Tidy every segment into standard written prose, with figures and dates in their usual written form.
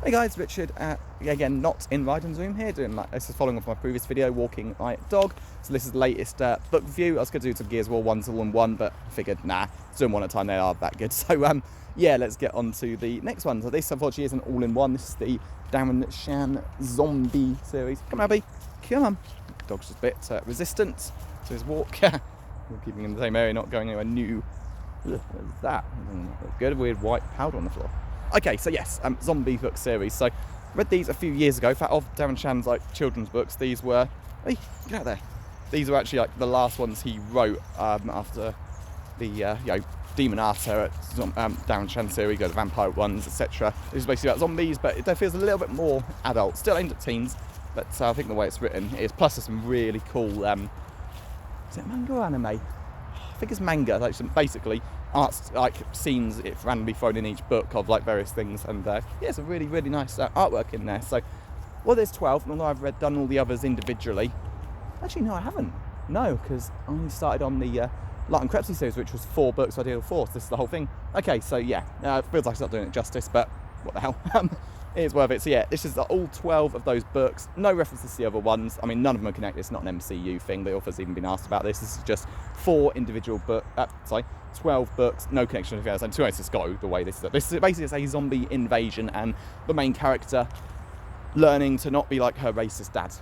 Hey guys, Richard, again, not in Ride and Zoom here, this is following off my previous video, walking my dog. So this is the latest book review. I was going to do some Gears of War 1s all in one, but I figured, nah, doing one at a time, they are that good. So yeah, let's get on to the next one. So this unfortunately isn't all in one. This is the Darren, Shan, Zom-B series. Come on, Abby, come on. Dog's just a bit resistant to his walk. We're keeping him in the same area, not going anywhere new. Ugh, what's that? Good, weird white powder on the floor. Okay, so yes, Zom-B book series. So read these a few years ago. In fact, of Darren Shan's children's books, these were, hey, get out there. These were actually the last ones he wrote after the Demon Arthur at Darren Shan series, the vampire ones, etc. This is basically about zombies, but it feels a little bit more adult, still aimed at teens. But I think the way it's written is, plus there's some really cool. Is it manga or anime? I think it's manga. Basically arts, scenes it's randomly thrown in each book of various things, and yeah, some really nice artwork in there. So well, there's 12, and although I've done all the others individually, actually no, I haven't. No, because I only started on the Light and Krebsy series, which was 4 books. So I did all 4. So this is the whole thing. Okay, so yeah, it feels like I'm not doing it justice, but what the hell. It is worth it. So yeah, this is all 12 of those books. No references to the other ones. I mean, none of them are connected. It's not an MCU thing. The author's even been asked about this. This is just 4 individual books. 12 books, no connection to the others. And to be honest, it's got the way this is. This is basically a zombie invasion, and the main character learning to not be like her racist dad.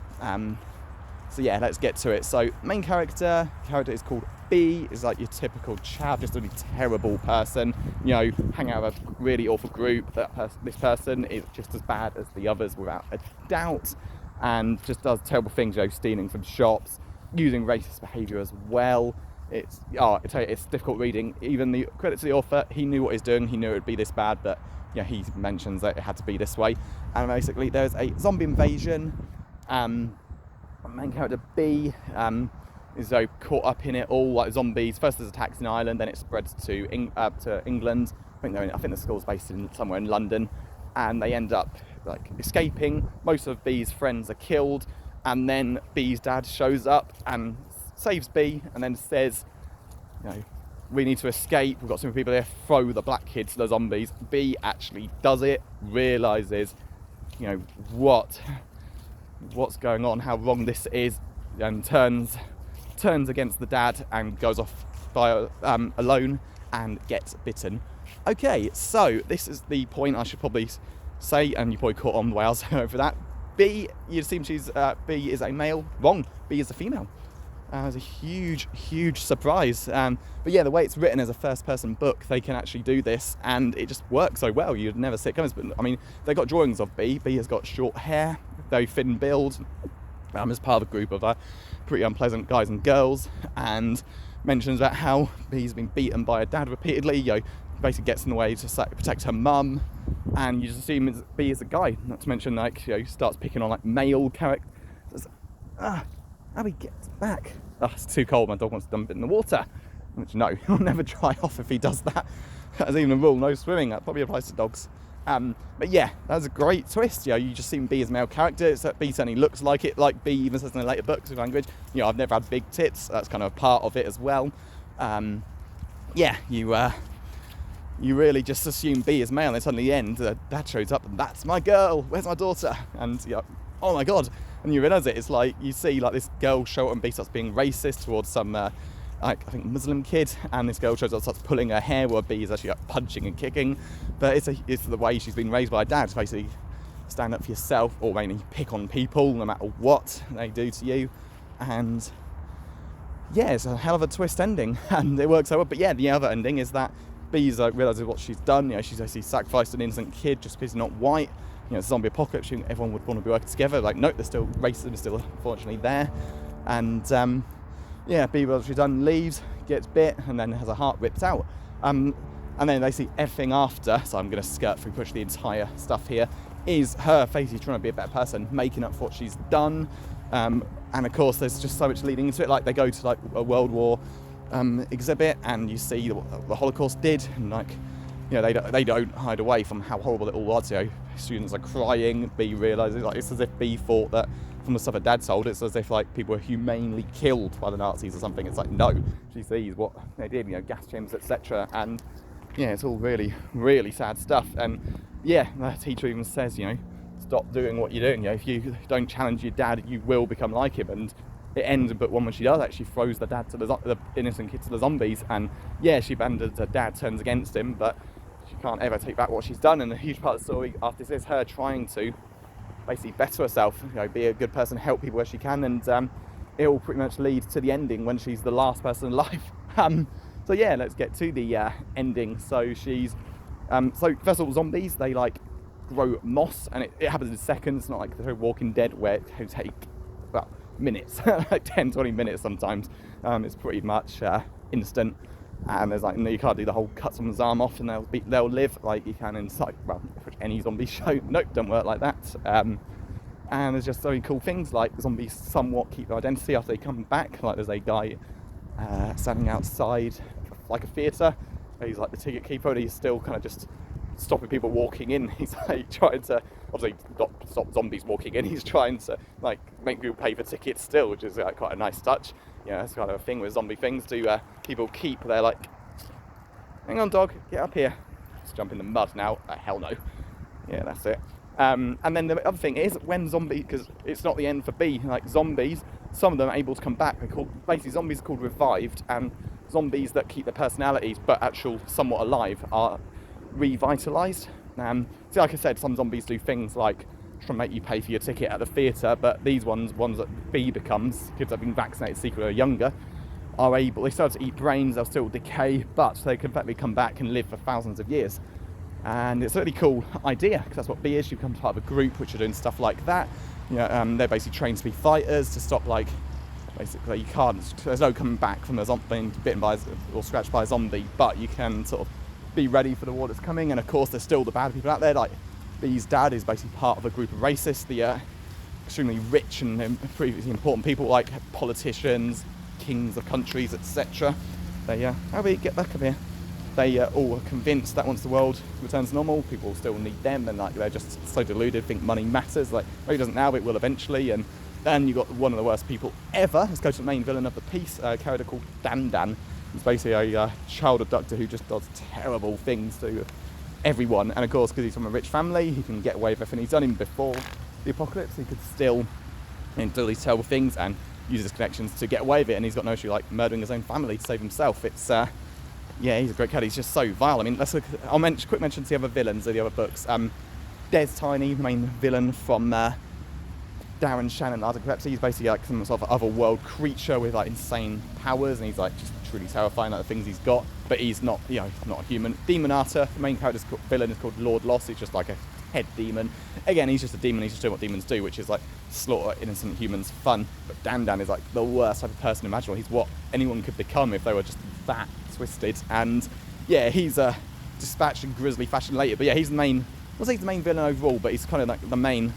So yeah, let's get to it. So main character is called B. Is like your typical chav, just a really terrible person. You know, hang out with a really awful group. This person is just as bad as the others, without a doubt, and just does terrible things. You know, stealing from shops, using racist behaviour as well. I tell you, it's difficult reading. Even the credit to the author, he knew what he's doing. He knew it would be this bad, but yeah, he mentions that it had to be this way. And basically, there's a zombie invasion. Main character B is caught up in it all, like zombies. First there's attacks in Ireland, then it spreads to England. I think the school's based in somewhere in London, and they end up escaping. Most of B's friends are killed, and then B's dad shows up and saves B, and then says, we need to escape. We've got some people here. Throw the black kids to the zombies. B actually does it, realizes, what's going on, how wrong this is, and turns against the dad and goes off by alone and gets bitten. Okay, so this is the point I should probably say, and you probably caught on the way I was going for that. B, you assume B is a male. Wrong. B is a female. It was a huge surprise. But yeah, the way it's written as a first-person book, they can actually do this, and it just works so well. You'd never see it coming. But I mean, they got drawings of B. B has got short hair, very thin build. As part of a group of pretty unpleasant guys and girls, and mentions about how B's been beaten by her dad repeatedly. Basically gets in the way to protect her mum, and you just assume B is a guy. Not to mention, starts picking on male characters. Abby, get back. It's too cold. My dog wants to dump it in the water. Which, no, he'll never dry off if he does that. That's even a rule, no swimming. That probably applies to dogs. But yeah, that was a great twist. You just see B as a male character. B certainly looks like it. Like B even says in the later books with language. I've never had big tits. That's kind of a part of it as well. Yeah, you really just assume B is male, and then suddenly at the end, Dad shows up, and that's my girl. Where's my daughter? And oh my god. And you realise it's you see this girl show up, and B starts being racist towards some I think Muslim kid, and this girl shows up, starts pulling her hair, while B is actually punching and kicking. But it's the way she's been raised by her dad, to basically stand up for yourself, or mainly pick on people no matter what they do to you. And yeah, it's a hell of a twist ending, and it works out well. But yeah, the other ending is that B's realises what she's done. She's actually sacrificed an innocent kid just because he's not white. It's a zombie apocalypse. Everyone would want to be working together. Nope, there's still racism is still unfortunately there. And yeah, B what she's done, leaves, gets bit, and then has her heart ripped out. And then they see everything after. So I'm going to skirt through, push the entire stuff here. Is her basically trying to be a better person, making up for what she's done. And of course, there's just so much leading into it. They go to a World War exhibit, and you see what the Holocaust did, and they don't hide away from how horrible it all was. Students are crying. B realises it's as if B thought that from the stuff her dad told, it's as if people were humanely killed by the Nazis or something. It's no, she sees what they did, gas chambers, etc. And yeah, it's all really sad stuff. And yeah, the teacher even says, stop doing what you're doing. If you don't challenge your dad, you will become like him. And it ends in book 1 when she does actually throws the dad to the innocent kid to the zombies. And yeah, she abandons her dad, turns against him, but she can't ever take back what she's done. And a huge part of the story after this is her trying to basically better herself, be a good person, help people where she can, and it all pretty much leads to the ending when she's the last person alive. So yeah, let's get to the ending. So she's so first of all, zombies, they like grow moss, and it happens in seconds. It's not like the Walking Dead where it can take about minutes, like 10-20 minutes sometimes. It's pretty much instant. And there's like, no, you can't do the whole cut someone's arm off and they'll live like you can in any zombie show. Nope, don't work like that. And there's just so many cool things, like zombies somewhat keep their identity after they come back. Like there's a guy standing outside like a theatre. He's like the ticket keeper, and he's still kind of just stopping people walking in. He's like trying to obviously not stop zombies walking in. He's trying to like make people pay for tickets still, which is quite a nice touch. That's kind of a thing with zombie things. Do people keep their like, hang on dog, get up here. Let's jump in the mud now. Hell no. Yeah, that's it. And then the other thing is when zombies, because it's not the end for B, like zombies, some of them are able to come back. Basically zombies are called revived, and zombies that keep their personalities but actual somewhat alive are revitalised. So like I said, some zombies do things like try and make you pay for your ticket at the theatre, but these ones that B becomes, kids that have been vaccinated secretly or younger, are able, they still have to eat brains, they'll still decay, but they can effectively come back and live for thousands of years. And it's a really cool idea, because that's what B is. She becomes part of a group which are doing stuff like that. They're basically trained to be fighters, to stop like, basically you can't, there's no coming back from a zombie being bitten by or scratched by a zombie, but you can sort of be ready for the war that's coming. And of course there's still the bad people out there, like B's dad is basically part of a group of racists, the extremely rich and previously important people like politicians, kings of countries, etc. They, how do we get back up here? They all are convinced that once the world returns to normal, people will still need them, and like they're just so deluded, think money matters. Like maybe it doesn't now, but it will eventually. And then you got one of the worst people ever. Let's go to the main villain of the piece, a character called Dan. He's basically a child abductor who just does terrible things to everyone. And of course, because he's from a rich family, he can get away with everything he's done. Even before the apocalypse, he could still do these terrible things and use his connections to get away with it. And he's got no issue like murdering his own family to save himself. It's yeah, he's a great character. He's just so vile. I mean, let's look. I'll quick mention the other villains of the other books. Des Tiny, the main villain from Darren, Shan and Article. He's basically like some sort of otherworld creature with like insane powers, and he's like just truly terrifying, like the things he's got. But he's not, not a human. Demon Arter, the main villain, is called Lord Loss. He's just like a head demon. Again, he's just a demon. He's just doing what demons do, which is like slaughter innocent humans for fun. But Dan is like the worst type of person imaginable. He's what anyone could become if they were just that twisted. And yeah, he's dispatched in grisly fashion later. But yeah, he's the main. I was like the main villain overall, but he's kind of like the main.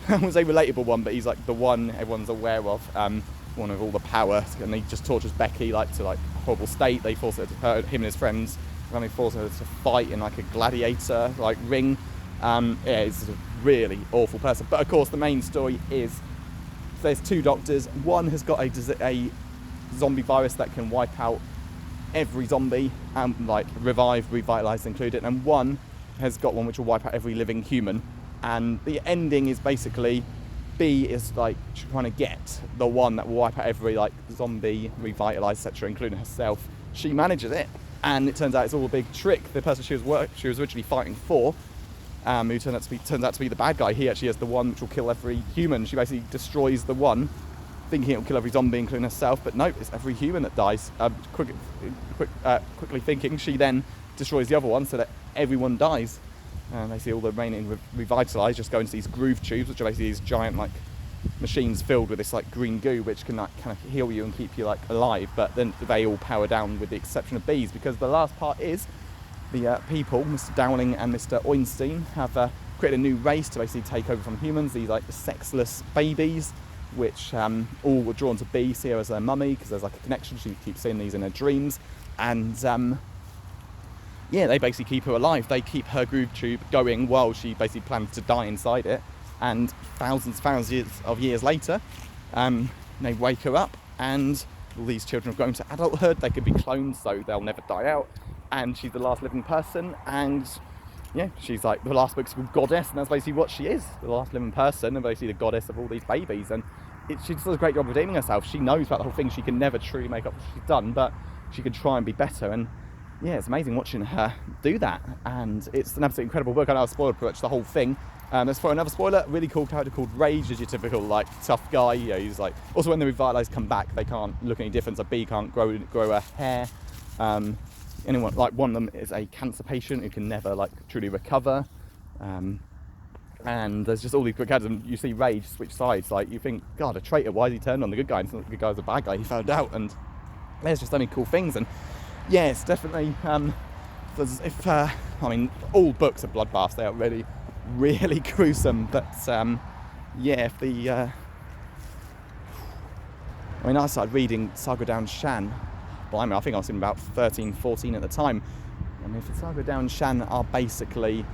I was a relatable one, but he's like the one everyone's aware of. One with all the power, and he just tortures Becky to a horrible state. They force her him and his friends, and they force her to fight in like a gladiator like ring. Yeah, he's a really awful person. But of course, the main story is there's two doctors. One has got a zombie virus that can wipe out every zombie and like revive, revitalize included, and one has got one which will wipe out every living human. And the ending is basically B is like trying to get the one that will wipe out every like zombie, revitalize, etc., including herself. She manages it, and it turns out it's all a big trick. The person she was originally fighting for, who turns out to be the bad guy. He actually has the one which will kill every human. She basically destroys the one, thinking it will kill every zombie, including herself. But no, it's every human that dies. Quickly thinking, she then destroys the other one so that everyone dies. And they see all the remaining revitalised just go into these groove tubes, which are basically these giant like machines filled with this like green goo, which can like kind of heal you and keep you like alive. But then they all power down, with the exception of bees, because the last part is the people, Mr. Dowling and Mr. Ornstein, have created a new race to basically take over from humans. These like sexless babies, which all were drawn to Bee, see her as their mummy because there's like a connection. She keeps seeing these in her dreams, and yeah, they basically keep her alive. They keep her groove tube going while she basically plans to die inside it. And thousands of years later, they wake her up, and all these children have grown to adulthood. They could be cloned, so they'll never die out. And she's the last living person. And yeah, she's like, the last book's called Goddess, and that's basically what she is, the last living person, and basically the goddess of all these babies. And she does a great job redeeming herself. She knows about the whole thing. She can never truly make up what she's done, but she can try and be better. And yeah, it's amazing watching her do that. And it's an absolutely incredible book. I know I've spoiled pretty much the whole thing. There's for another spoiler, really cool character called Rage, is your typical like tough guy. You know, he's like, also when the Revitalized come back, they can't look any different. So B can't grow her hair. Anyone, like one of them is a cancer patient who can never like truly recover. And there's just all these good characters, and you see Rage switch sides. Like you think, God, a traitor, why is he turned on the good guy? And the good guy's a bad guy, he found out. And there's just so many cool things. And yeah, it's definitely, I mean, all books are bloodbaths. They are really, really gruesome. But yeah, if the, I mean, I started reading Saga Down Shan. Blimey, I think I was in about 13, 14 at the time. I mean, if the Saga Down Shan are basically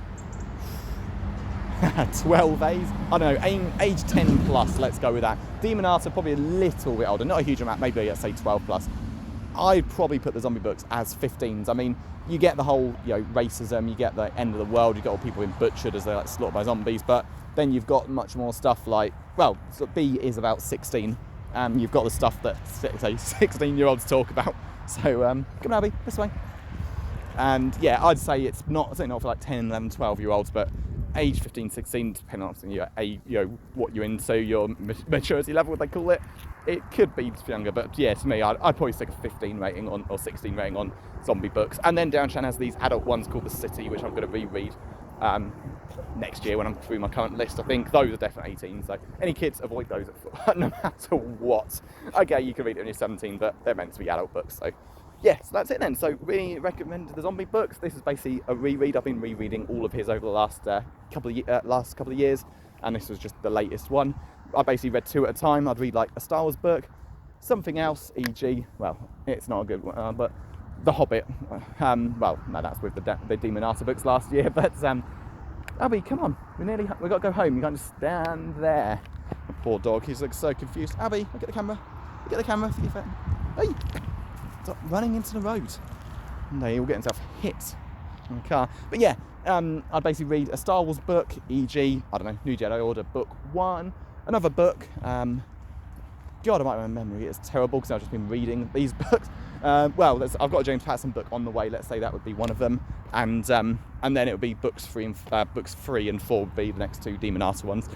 12 A's, I don't know, age 10 plus, let's go with that. Demonata probably a little bit older, not a huge amount, maybe let's say 12 plus. I'd probably put the zombie books as 15s. I mean, you get the whole, you know, racism, you get the end of the world, you got all people being butchered as they're like slaughtered by zombies, but then you've got much more stuff like, well, so B is about 16. You've got the stuff that, say, 16-year-olds talk about. So, come on, Abby, this way. And yeah, I'd say it's certainly not for like 10, 11, 12-year-olds, but age 15, 16, depending on your age, you know, what you're into, your maturity level, what they call it. It could be younger, but yeah, to me, I'd probably stick a 15 rating on, or 16 rating on zombie books. And then Darren has these adult ones called The City, which I'm going to reread next year when I'm through my current list. I think those are definitely 18, so any kids, avoid those no matter what. Okay, you can read it when you're 17, but they're meant to be adult books, so yeah, so that's it then. So really recommend the zombie books. This is basically a reread. I've been rereading all of his over the last couple of years, and this was just the latest one. I basically read 2 at a time. I'd read like a Star Wars book, something else, e.g., well, it's not a good one, but The Hobbit. Well, no, that's with the Demonata books last year, but Abby, come on, we got to go home. You can't just stand there. The poor dog, he's like so confused. Abby, look at the camera. Look at the camera for your phone. Hey, stop running into the road. No, he'll get himself hit in the car. But yeah, I'd basically read a Star Wars book, e.g., I don't know, New Jedi Order book 1. Another book, God, I might remember memory, it's terrible because I've just been reading these books. Well, I've got a James Patterson book on the way, let's say that would be one of them. And then it would be books 3 and 4 would be the next 2 Demonata ones,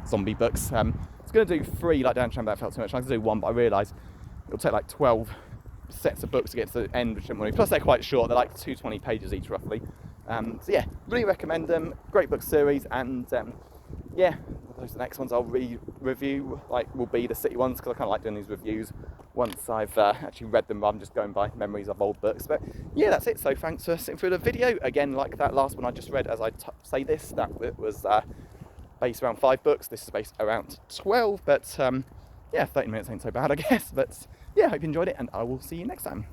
zombie books. I was going to do 3 like down Chamber, that felt too much. I was going to do 1, but I realised it'll take like 12 sets of books to get to the end, which didn't want to. Plus they're quite short, they're like 220 pages each roughly. So yeah, really recommend them, great book series, and yeah, those are the next ones I'll review, like will be the City ones, because I kind of like doing these reviews once I've actually read them rather than just going by memories of old books. But yeah, that's it. So thanks for sitting through the video. Again, like that last one I just read, as I say this, that it was based around 5 books. This is based around 12, but yeah, 30 minutes ain't so bad, I guess. But yeah, hope you enjoyed it, and I will see you next time.